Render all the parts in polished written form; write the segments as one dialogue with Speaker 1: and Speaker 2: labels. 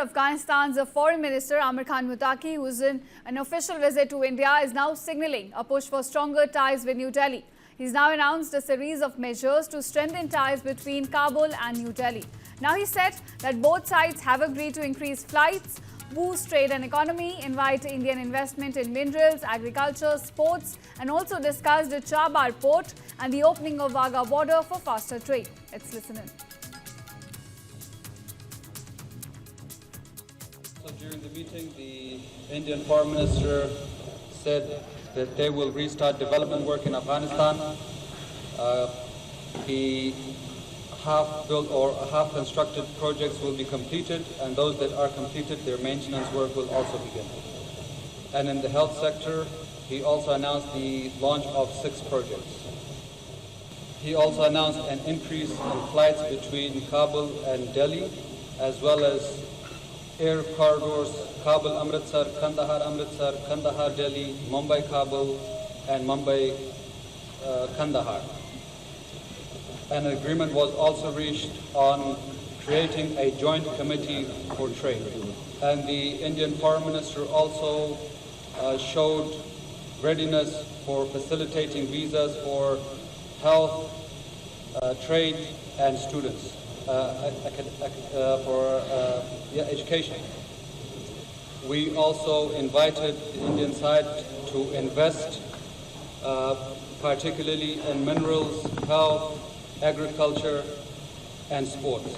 Speaker 1: Afghanistan's Foreign Minister Amir Muttaqi, who is in an official visit to India, is now signalling a push for stronger ties with New Delhi. He's now announced a series of measures to strengthen ties between Kabul and New Delhi. Now he said that both sides have agreed to increase flights, boost trade and economy, invite Indian investment in minerals, agriculture, sports, and also discussed the Chabar port and the opening of Wagah border for faster trade. Let's listen in.
Speaker 2: So during the meeting, the Indian Foreign Minister said that they will restart development work in Afghanistan. The half-built or half-constructed projects will be completed, and those that are completed, their maintenance work will also begin. And in the health sector, he also announced the launch of 6 projects. He also announced an increase in flights between Kabul and Delhi, as well as air corridors Kabul-Amritsar, Kandahar-Amritsar, Kandahar-Delhi, Mumbai-Kabul, and Mumbai-Kandahar. An agreement was also reached on creating a joint committee for trade. And the Indian Foreign Minister also showed readiness for facilitating visas for health, trade, and students. Education. We also invited the Indian side to invest particularly in minerals, health, agriculture, and sports.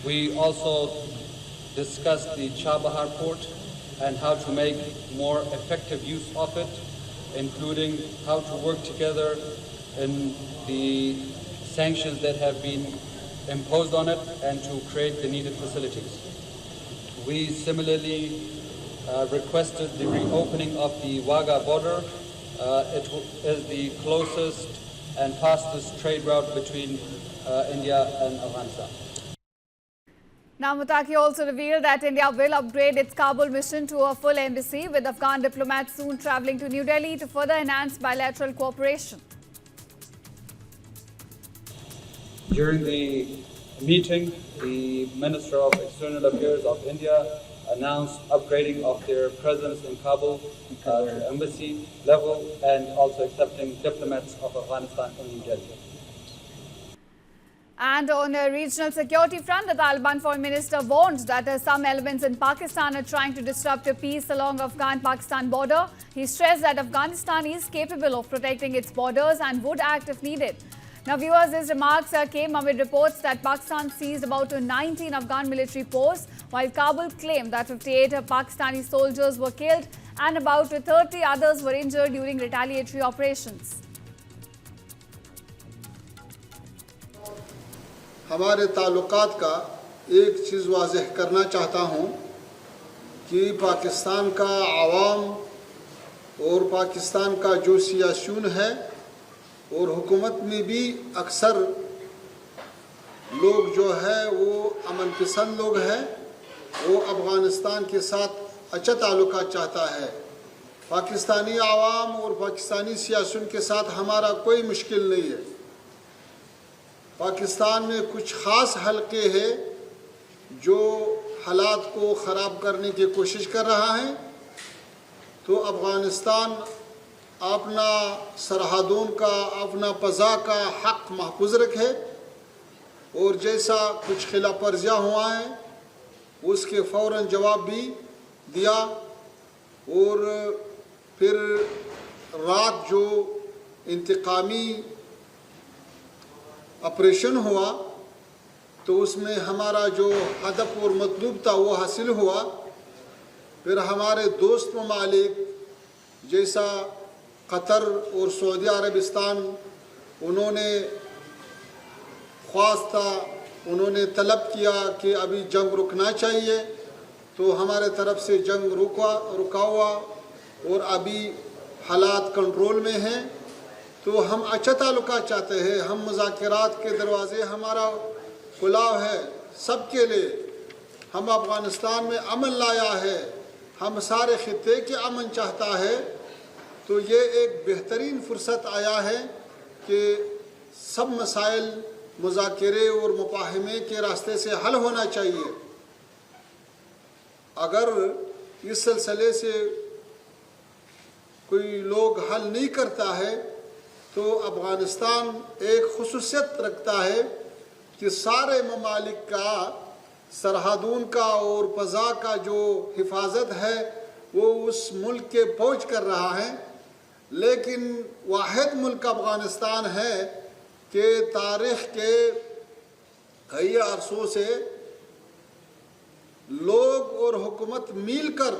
Speaker 2: We also discussed the Chabahar port and how to make more effective use of it, including how to work together in the sanctions that have been imposed on it and to create the needed facilities. We similarly requested the reopening of the Wagah border. It is the closest and fastest trade route between India and Afghanistan.
Speaker 1: Now, Muttaqi also revealed that India will upgrade its Kabul mission to a full embassy, with Afghan diplomats soon travelling to New Delhi to further enhance bilateral cooperation.
Speaker 2: During the meeting, the Minister of External Affairs of India announced upgrading of their presence in Kabul to embassy level and also accepting diplomats of Afghanistan in New Delhi.
Speaker 1: And on a regional security front, the Taliban Foreign Minister warned that some elements in Pakistan are trying to disrupt the peace along Afghan-Pakistan border. He stressed that Afghanistan is capable of protecting its borders and would act if needed. Now, viewers, his remarks came amid reports that Pakistan seized about 19 Afghan military posts, while Kabul claimed that 58 Pakistani soldiers were killed and about 30 others were injured during retaliatory operations.
Speaker 3: हमारे ताल्लुकात का एक चीज़ वाज़ेह करना चाहता हूँ कि पाकिस्तान का आवाम और पाकिस्तान का जो सियासून है और हुकूमत में भी अक्सर लोग जो है वो अमन पसंद लोग हैं, वो अफ़गानिस्तान के साथ अच्छा ताल्लुकात चाहता है। पाकिस्तानी आवाम और पाकिस्तानी सियासून के साथ हमारा कोई मुश्किल नहीं है। पाकिस्तान में कुछ ख़ास हलके हैं जो हालात को ख़राब करने की कोशिश कर रहा है, तो अफ़गानिस्तान अपना सरहदों का, अपना फ़ज़ा का हक़ महफूज रखे और जैसा कुछ खिलाफ वर्जियाँ हुआ है उसके फ़ौरन जवाब भी दिया। और फिर रात जो इंतकामी ऑपरेशन हुआ तो उसमें हमारा जो हदफ और मतलूब था वो हासिल हुआ। फिर हमारे दोस्त ममालिक जैसा कतर और सऊदी अरबिस्तान, उन्होंने ख्वास था, उन्होंने तलब किया कि अभी जंग रुकना चाहिए, तो हमारे तरफ से जंग रुका हुआ और अभी हालात कंट्रोल में हैं। तो हम अच्छा ताल्लुका चाहते हैं, हम मुज़ाकरात के दरवाज़े हमारा खुला है सबके लिए। हम अफ़गानिस्तान में अमन लाया है, हम सारे खित्ते के अमन चाहता है, तो ये एक बेहतरीन फ़ुर्सत आया है कि सब मसाइल मुज़ाकरे और मुफाहमे के रास्ते से हल होना चाहिए। अगर इस सिलसिले से कोई लोग हल नहीं करता है तो अफ़गानिस्तान एक खुसूसियत रखता है कि सारे ममालिक का सरहदून का और फ़ज़ा का जो हिफाजत है वो उस मुल्क के फ़ौज कर रहा है, लेकिन वाहिद मुल्क अफ़गानिस्तान है कि तारीख़ के कई अरसों से लोग और हुकूमत मिलकर,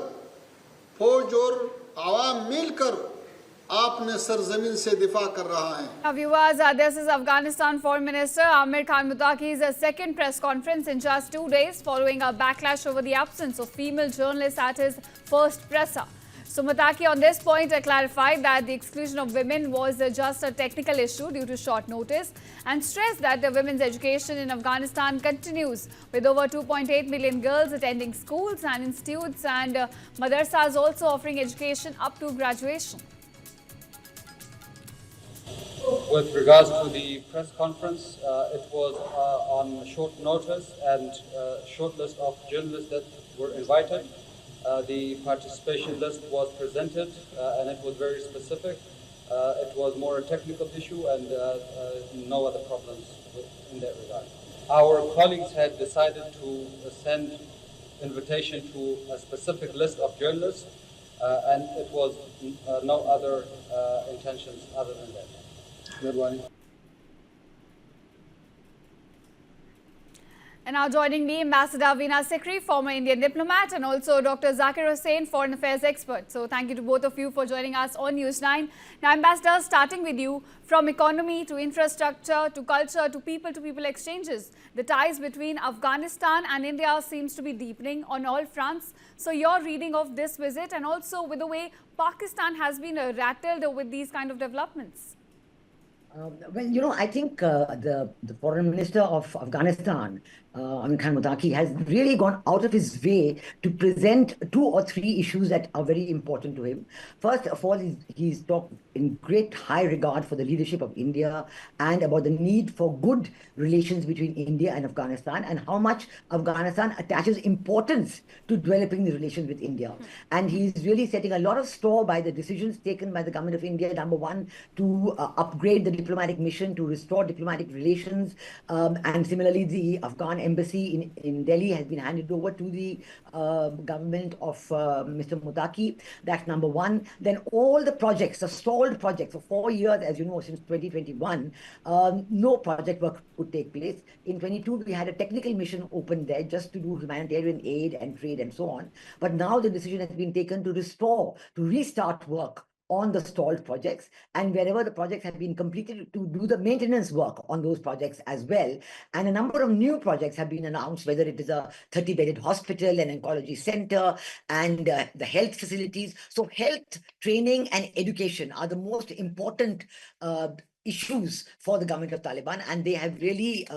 Speaker 3: फ़ौज और आवाम मिलकर आपने सरजमीन से दिफा कर रहा है।
Speaker 1: Now viewers, this is Afghanistan Foreign Minister Amir Muttaqi's second press conference in just 2 days following a backlash over the absence of female journalists at his first presser. So Muttaqi on this point clarified that the exclusion of women was just a technical issue due to short notice and stressed that the women's education in Afghanistan continues with over 2.8 million girls attending schools and institutes and madrasas also offering education up to graduation.
Speaker 2: With regards to the press conference, it was on short notice and short list of journalists that were invited. The participation list was presented and it was very specific. It was more a technical issue and no other problems in that regard. Our colleagues had decided to send invitation to a specific list of journalists and it was no other intentions other than that.
Speaker 1: And now joining me, Ambassador Veena Sikri, former Indian diplomat, and also Dr. Zakir Hussain, foreign affairs expert. So thank you to both of you for joining us on News9. Now, Ambassador, starting with you, from economy to infrastructure to culture to people exchanges, the ties between Afghanistan and India seems to be deepening on all fronts. So your reading of this visit and also with the way Pakistan has been rattled with these kind of developments.
Speaker 4: Well, I think the foreign minister of Afghanistan, Amir Muttaqi, has really gone out of his way to present 2 or 3 issues that are very important to him. First of all, he's talked in great high regard for the leadership of India and about the need for good relations between India and Afghanistan and how much Afghanistan attaches importance to developing the relations with India. And he's really setting a lot of store by the decisions taken by the government of India, number one, to upgrade the diplomatic mission, to restore diplomatic relations. And similarly, the Afghan embassy in Delhi has been handed over to the government of Mr. Muttaqi. That's number one. Then all the projects, the stalled projects for 4 years, as you know, since 2021, no project work would take place. In 22, we had a technical mission opened there just to do humanitarian aid and trade and so on. But now the decision has been taken to restart work on the stalled projects, and wherever the projects have been completed, to do the maintenance work on those projects as well. And a number of new projects have been announced, whether it is a 30-bedded hospital, an oncology center, and the health facilities. So health, training, and education are the most important issues for the government of Taliban, and they have really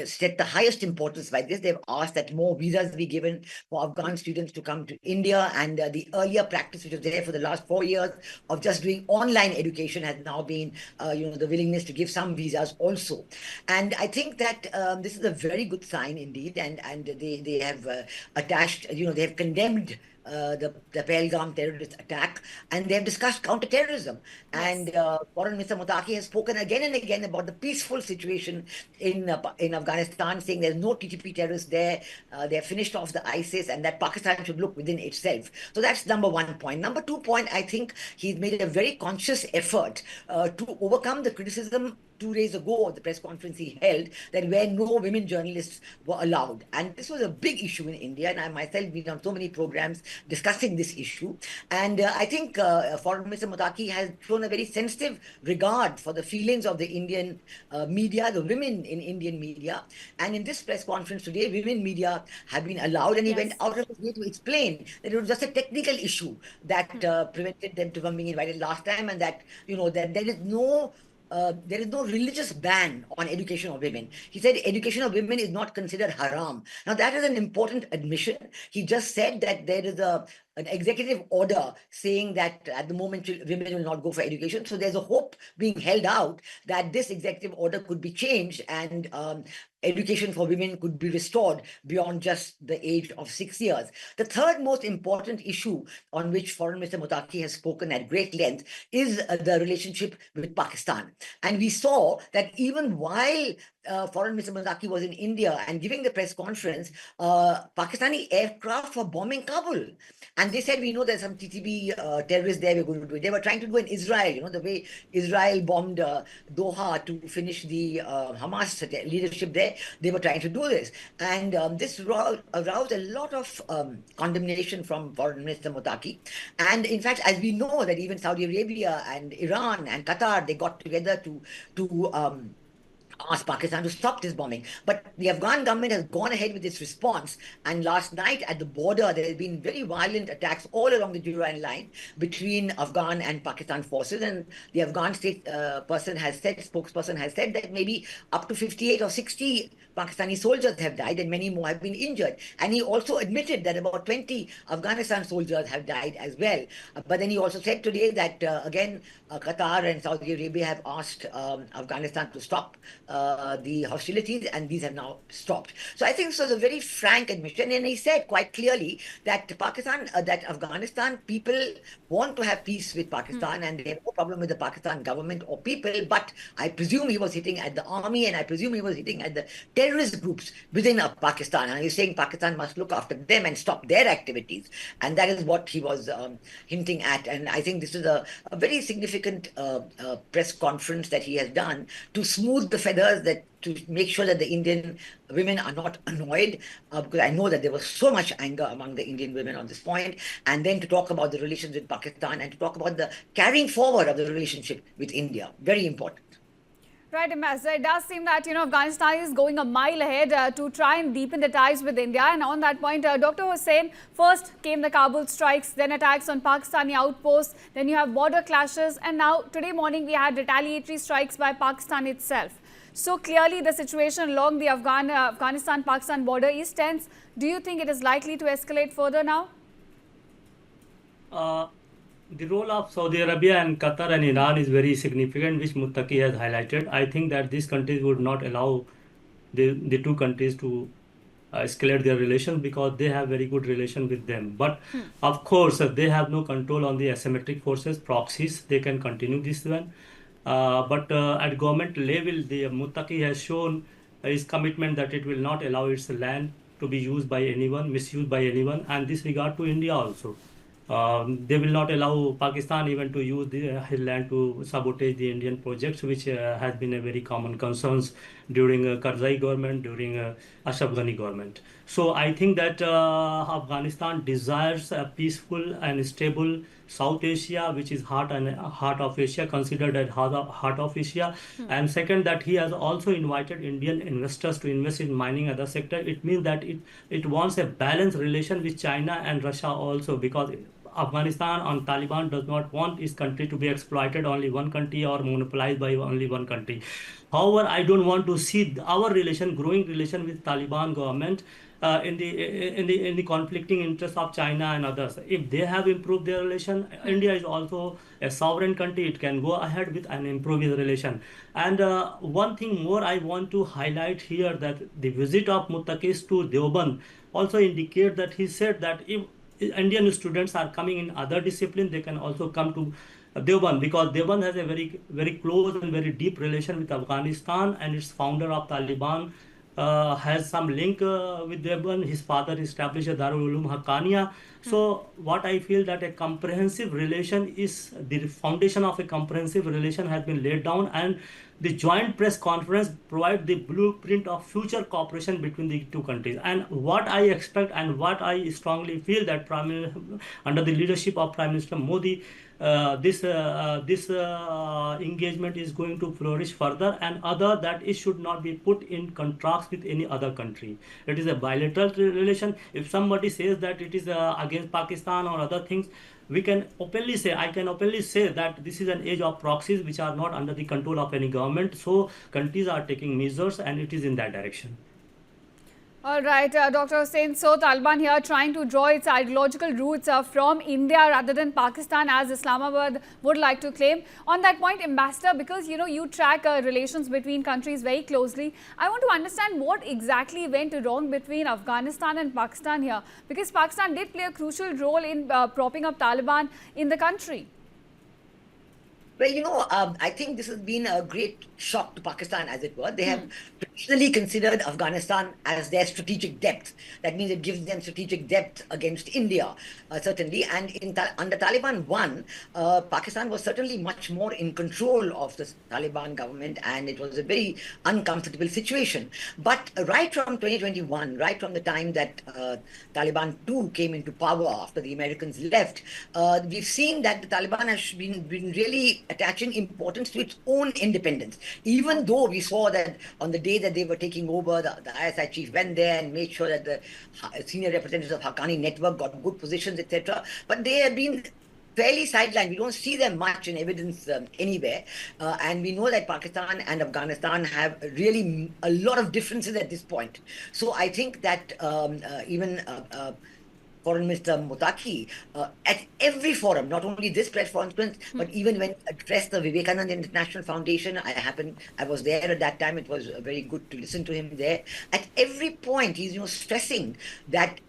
Speaker 4: set the highest importance by this. They've asked that more visas be given for Afghan students to come to India, and the earlier practice which was there for the last 4 years of just doing online education has now been, the willingness to give some visas also. And I think that this is a very good sign indeed, and they have attached, they have condemned the Pahalgam terrorist attack, and they have discussed counter-terrorism. Yes. And Foreign Minister Muttaqi has spoken again and again about the peaceful situation in Afghanistan, saying there's no TTP terrorists there, they have finished off the ISIS, and that Pakistan should look within itself. So that's number 1 point. Number 2 point, I think he's made a very conscious effort to overcome the criticism 2 days ago at the press conference he held, that where no women journalists were allowed. And this was a big issue in India, and I myself been on so many programs discussing this issue. And I think Foreign Minister Muttaqi has shown a very sensitive regard for the feelings of the Indian media, the women in Indian media. And in this press conference today, women media have been allowed, and he went out of his way to explain that it was just a technical issue that prevented them from being invited last time, and that, that there is no religious ban on education of women. He said education of women is not considered haram. Now, that is an important admission. He just said that there is a an executive order saying that at the moment women will not go for education. So there's a hope being held out that this executive order could be changed and education for women could be restored beyond just the age of 6 years. The third most important issue on which Foreign Minister Muttaqi has spoken at great length is the relationship with Pakistan. And we saw that even while Foreign Minister Muttaqi was in India and giving the press conference, Pakistani aircraft were bombing Kabul. And they said, we know there's some TTB terrorists there, we're going to do it. They were trying to do in Israel, the way Israel bombed Doha to finish the Hamas leadership there. They were trying to do this. And this aroused a lot of condemnation from Foreign Minister Muttaqi. And in fact, as we know that even Saudi Arabia and Iran and Qatar, they got together to ask Pakistan to stop this bombing. But the Afghan government has gone ahead with its response. And last night at the border, there have been very violent attacks all along the Durrani line between Afghan and Pakistan forces. And the Afghan state spokesperson has said that maybe up to 58 or 60 Pakistani soldiers have died and many more have been injured. And he also admitted that about 20 Afghanistan soldiers have died as well. But then he also said today that, again, Qatar and Saudi Arabia have asked Afghanistan to stop the hostilities, and these have now stopped. So I think this was a very frank admission, and he said quite clearly that that Afghanistan people want to have peace with Pakistan, and they have no problem with the Pakistan government or people. But I presume he was hitting at the army, and I presume he was hitting at the terrorist groups within Pakistan. And he's saying Pakistan must look after them and stop their activities, and that is what he was hinting at. And I think this is a very significant press conference that he has done to smooth the feathers, that to make sure that the Indian women are not annoyed, because I know that there was so much anger among the Indian women on this point, and then to talk about the relations with Pakistan and to talk about the carrying forward of the relationship with India. Very important.
Speaker 1: Right, Imaz. It does seem that, Afghanistan is going a mile ahead to try and deepen the ties with India. And on that point, Dr. Hussain, first came the Kabul strikes, then attacks on Pakistani outposts, then you have border clashes, and now today morning we had retaliatory strikes by Pakistan itself. So clearly the situation along the Afghanistan-Pakistan border is tense. Do you think it is likely to escalate further now?
Speaker 5: The role of Saudi Arabia and Qatar and Iran is very significant, which Muttaqi has highlighted. I think that these countries would not allow the two countries to escalate their relations because they have very good relation with them. But of course, they have no control on the asymmetric forces, proxies. They can continue this one. But at government level, the Muttaqi has shown his commitment that it will not allow its land to be used by anyone, misused by anyone, and this regard to India also. They will not allow Pakistan even to use his land to sabotage the Indian projects, which has been a very common concerns during Karzai government, during Ashraf Ghani government. So I think that Afghanistan desires a peaceful and stable South Asia, which is heart of Asia, considered as heart of Asia. And second, that he has also invited Indian investors to invest in mining other sector. It means that it wants a balanced relation with China and Russia also, because Afghanistan and Taliban does not want its country to be exploited only one country or monopolized by only one country. However, I don't want to see our growing relation with Taliban government in the conflicting interests of China and others. If they have improved their relation, India is also a sovereign country. It can go ahead with and improve its relation. And one thing more I want to highlight here, that the visit of Muttaqi to Deoband also indicate that he said that if Indian students are coming in other disciplines, they can also come to Deoband, because Deoband has a very, very close and very deep relation with Afghanistan, and its founder of Taliban has some link with Deoband. His father established a Darul Uloom Haqqaniya. So what I feel that a comprehensive relation is, the foundation of a comprehensive relation has been laid down, and the joint press conference provides the blueprint of future cooperation between the two countries. And what I expect and what I strongly feel that under the leadership of Prime Minister Modi, this engagement is going to flourish further, and that it should not be put in contrast with any other country. It is a bilateral relation. If somebody says that it is against Pakistan or other things, I can openly say that this is an age of proxies which are not under the control of any government. So countries are taking measures, and it is in that direction.
Speaker 1: All right, Dr. Hussain. So, Taliban here trying to draw its ideological roots from India rather than Pakistan, as Islamabad would like to claim. On that point, Ambassador, because you track relations between countries very closely, I want to understand what exactly went wrong between Afghanistan and Pakistan here, because Pakistan did play a crucial role in propping up Taliban in the country.
Speaker 4: Well, I think this has been a great shock to Pakistan, as it were. They have traditionally considered Afghanistan as their strategic depth. That means it gives them strategic depth against India, certainly. And under Taliban 1, Pakistan was certainly much more in control of the Taliban government, and it was a very uncomfortable situation. But right from 2021, right from the time that Taliban 2 came into power after the Americans left, we've seen that the Taliban has been really attaching importance to its own independence. Even though we saw that on the day that they were taking over, the ISI chief went there and made sure that the senior representatives of Haqqani network got good positions, etc. But they have been fairly sidelined. We don't see them much in evidence anywhere. And we know that Pakistan and Afghanistan have really a lot of differences at this point. So I think that even Foreign Minister Muttaqi, at every forum, not only this press conference, but even when addressed the Vivekananda International Foundation, I was there at that time. It was very good to listen to him there. At every point, he's stressing that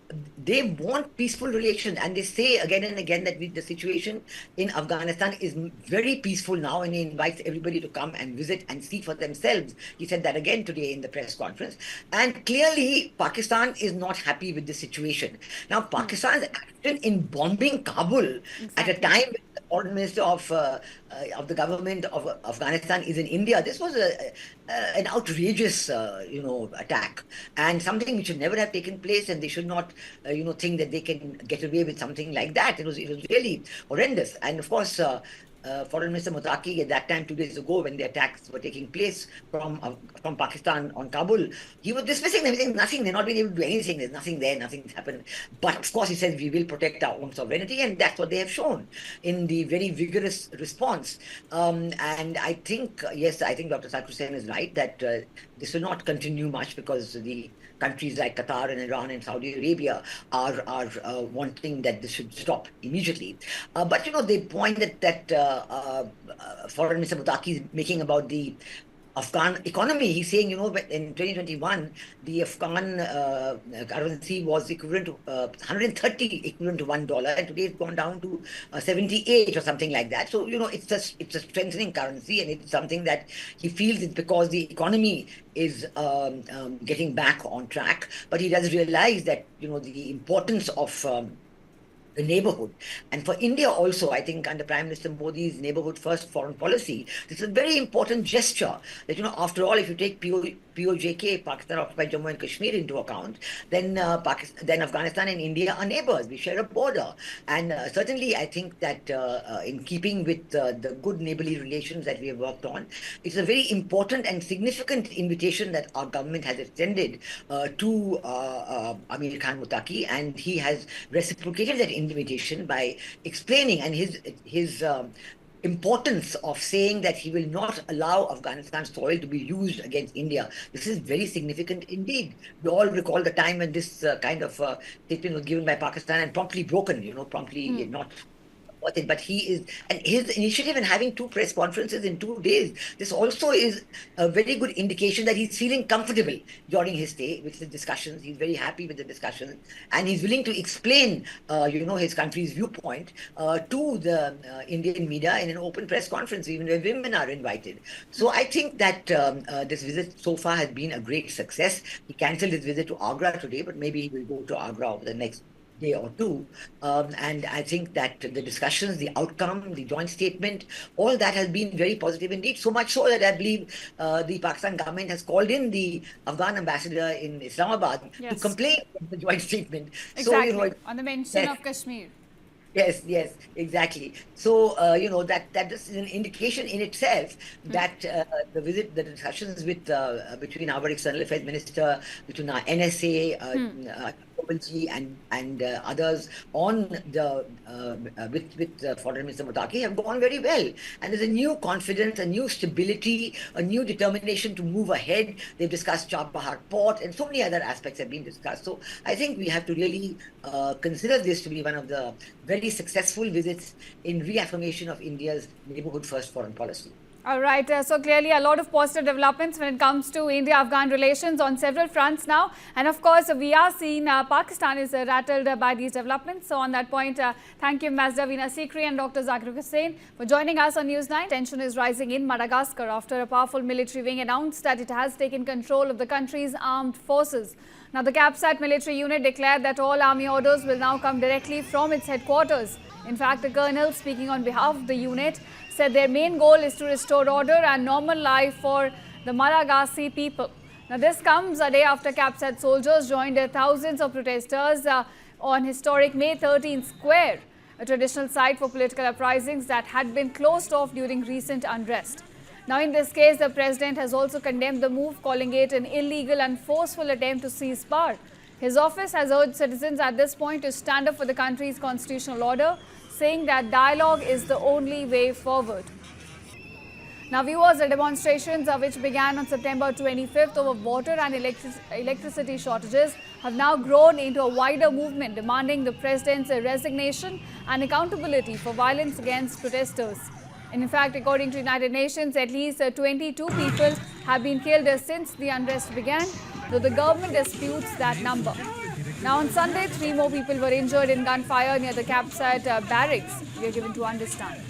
Speaker 4: they want peaceful relations, and they say again and again that the situation in Afghanistan is very peaceful now, and he invites everybody to come and visit and see for themselves. He said that again today in the press conference. And clearly, Pakistan is not happy with the situation. Now, Pakistan's action in bombing Kabul at a time when the foreign minister of the government of Afghanistan is in India, this was an outrageous, attack, and something which should never have taken place, and they should not, think that they can get away with something like that. It was really horrendous. And of course, Foreign Minister Muttaqi at that time, 2 days ago, when the attacks were taking place from Pakistan on Kabul, he was dismissing them, saying nothing, they're not being able to do anything, there's nothing there, nothing's happened. But of course, he says we will protect our own sovereignty, and that's what they have shown in the very vigorous response. And I think, yes, I think Dr. Zakir Hussain is right that this will not continue much, because the countries like Qatar and Iran and Saudi Arabia are wanting that this should stop immediately. But they point that Foreign Minister Muttaqi is making about the Afghan economy. He's saying, in 2021, the Afghan currency was equivalent to 130 equivalent to $1, and today it's gone down to 78 or something like that. So, it's a strengthening currency, and it's something that he feels it's because the economy is getting back on track. But he does realize that, the importance of the neighborhood. And for India also, I think under Prime Minister Modi's neighborhood first foreign policy, this is a very important gesture that, after all, if you take POJK, Pakistan occupied Jammu and Kashmir, into account, then Afghanistan and India are neighbors. We share a border. And certainly, I think that in keeping with the good neighborly relations that we have worked on, it's a very important and significant invitation that our government has extended to Amir Khan Muttaqi, and he has reciprocated that invitation by explaining and his importance of saying that he will not allow Afghanistan's soil to be used against India. This is very significant indeed. We all recall the time when this kind of statement was given by Pakistan and promptly broken, promptly not worth it. But his initiative in having 2 press conferences in 2 days, this also is a very good indication that he's feeling comfortable during his stay with the discussions. He's very happy with the discussions, and he's willing to explain, his country's viewpoint to the Indian media in an open press conference, even where women are invited. So I think that this visit so far has been a great success. He cancelled his visit to Agra today, but maybe he will go to Agra over the next day or two. And I think that the discussions, the outcome, the joint statement, all that has been very positive indeed. So much so that I believe the Pakistan government has called in the Afghan ambassador in Islamabad to complain about the joint statement.
Speaker 1: Exactly, so, on the mention of Kashmir.
Speaker 4: Yes, exactly. So, that is an indication in itself that the discussions between our external affairs minister, between our NSA, Kovalji and others on the with Foreign Minister Muttaqi have gone very well. And there's a new confidence, a new stability, a new determination to move ahead. They've discussed Chabahar Port and so many other aspects have been discussed. So I think we have to really consider this to be one of the very successful visits in reaffirmation of India's neighborhood first foreign policy.
Speaker 1: All right, so clearly a lot of positive developments when it comes to India-Afghan relations on several fronts now. And of course, we are seeing Pakistan is rattled by these developments. So on that point, thank you, Ms. Davina Sikri and Dr. Zakir Hussain for joining us on News9. Tension is rising in Madagascar after a powerful military wing announced that it has taken control of the country's armed forces. Now, the CAPSAT military unit declared that all army orders will now come directly from its headquarters. In fact, the colonel, speaking on behalf of the unit, said their main goal is to restore order and normal life for the Malagasy people. Now, this comes a day after CAPSAT soldiers joined thousands of protesters on historic May 13 Square, a traditional site for political uprisings that had been closed off during recent unrest. Now, in this case, the president has also condemned the move, calling it an illegal and forceful attempt to seize power. His office has urged citizens at this point to stand up for the country's constitutional order, saying that dialogue is the only way forward. Now, viewers, the demonstrations which began on September 25th over water and electricity shortages have now grown into a wider movement demanding the president's resignation and accountability for violence against protesters. And in fact, according to United Nations, at least 22 people have been killed since the unrest began, though the government disputes that number. Now, on Sunday, 3 more people were injured in gunfire near the CAPSAT barracks, we are given to understand.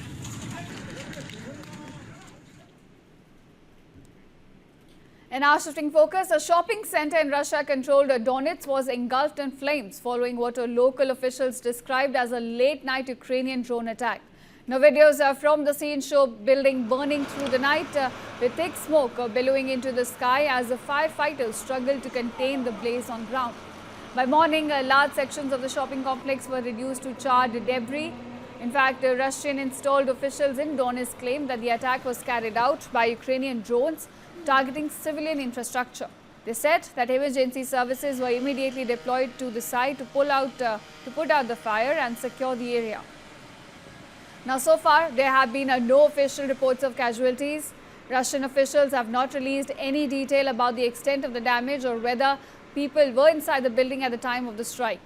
Speaker 1: And now shifting focus, a shopping center in Russia-controlled Donetsk was engulfed in flames following what local officials described as a late-night Ukrainian drone attack. Now, videos from the scene show building burning through the night with thick smoke billowing into the sky as the firefighters struggled to contain the blaze on ground. By morning, large sections of the shopping complex were reduced to charred debris. In fact, Russian-installed officials in Donetsk claimed that the attack was carried out by Ukrainian drones targeting civilian infrastructure. They said that emergency services were immediately deployed to the site to put out the fire and secure the area. Now, so far, there have been no official reports of casualties. Russian officials have not released any detail about the extent of the damage or whether people were inside the building at the time of the strike.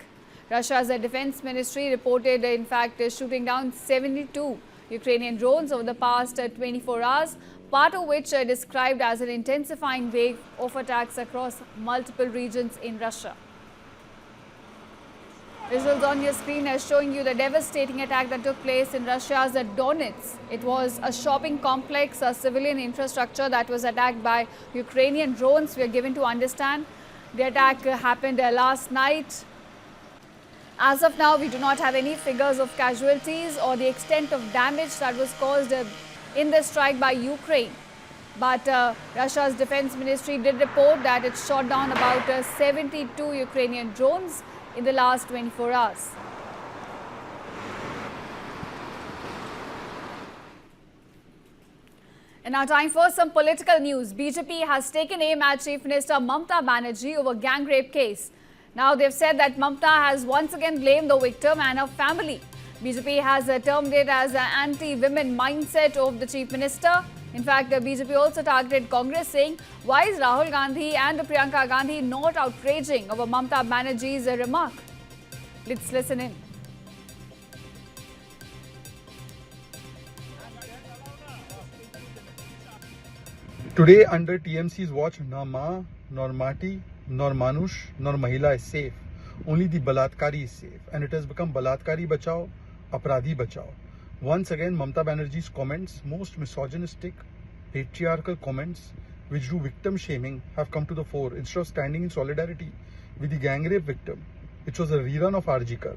Speaker 1: Russia's defense ministry reported, in fact, shooting down 72 Ukrainian drones over the past 24 hours, part of which described as an intensifying wave of attacks across multiple regions in Russia. Visuals on your screen are showing you the devastating attack that took place in Russia's Donetsk. It was a shopping complex, a civilian infrastructure that was attacked by Ukrainian drones, we are given to understand. The attack happened last night. As of now, we do not have any figures of casualties or the extent of damage that was caused in the strike by Ukraine. But Russia's defense ministry did report that it shot down about 72 Ukrainian drones in the last 24 hours. And now time for some political news. BJP has taken aim at Chief Minister Mamata Banerjee over Gangrape case. Now they've said that Mamata has once again blamed the victim and her family. BJP has termed it as an anti-women mindset of the Chief Minister. In fact, the BJP also targeted Congress, saying, why is Rahul Gandhi and Priyanka Gandhi not outraging over Mamata Banerjee's remark? Let's listen in.
Speaker 6: Today, under TMC's watch, na maa, nor mati, nor manush, nor mahila is safe. Only the balatkari is safe. And it has become balatkari bachao, apradhi bachao. Once again, Mamata Banerjee's comments, most misogynistic, patriarchal comments, which do victim shaming, have come to the fore. Instead of standing in solidarity with the Gangrape victim, which was a rerun of Arjikar,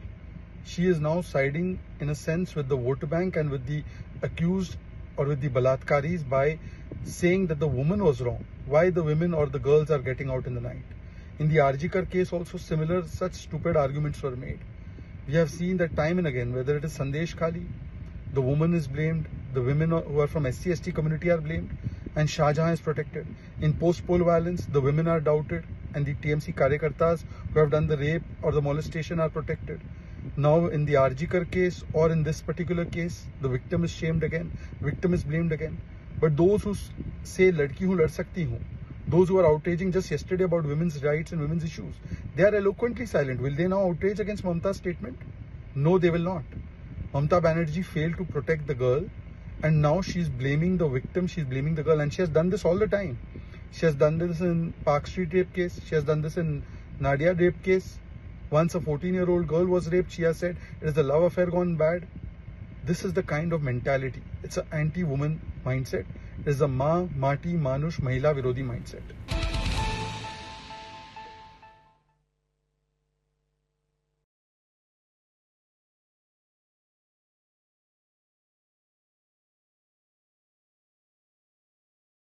Speaker 6: she is now siding, in a sense, with the vote bank and with the accused or with the balatkaris by saying that the woman was wrong. Why the women or the girls are getting out in the night. In the Arjikar case also, similar such stupid arguments were made. We have seen that time and again, whether it is Sandesh Khali, the woman is blamed, the women who are from SC/ST community are blamed, and Shah Jahan is protected. In post-poll violence, the women are doubted, and the TMC Karyakartas who have done the rape or the molestation are protected. Now in the Arjikar case or in this particular case, the victim is shamed again, victim is blamed again. But those who say ladki hu lad sakti hu, those who are outraging just yesterday about women's rights and women's issues, they are eloquently silent. Will they now outrage against Mamata's statement? No, they will not. Mamata Banerjee failed to protect the girl, and now she's blaming the victim, she's blaming the girl, and she has done this all the time. She has done this in Park Street rape case, she has done this in Nadia rape case. Once a 14-year-old girl was raped, she has said it is the love affair gone bad. This is the kind of mentality. It's an anti-woman mindset. It is a Ma, Mati, Manush, Mahila Virodhi mindset.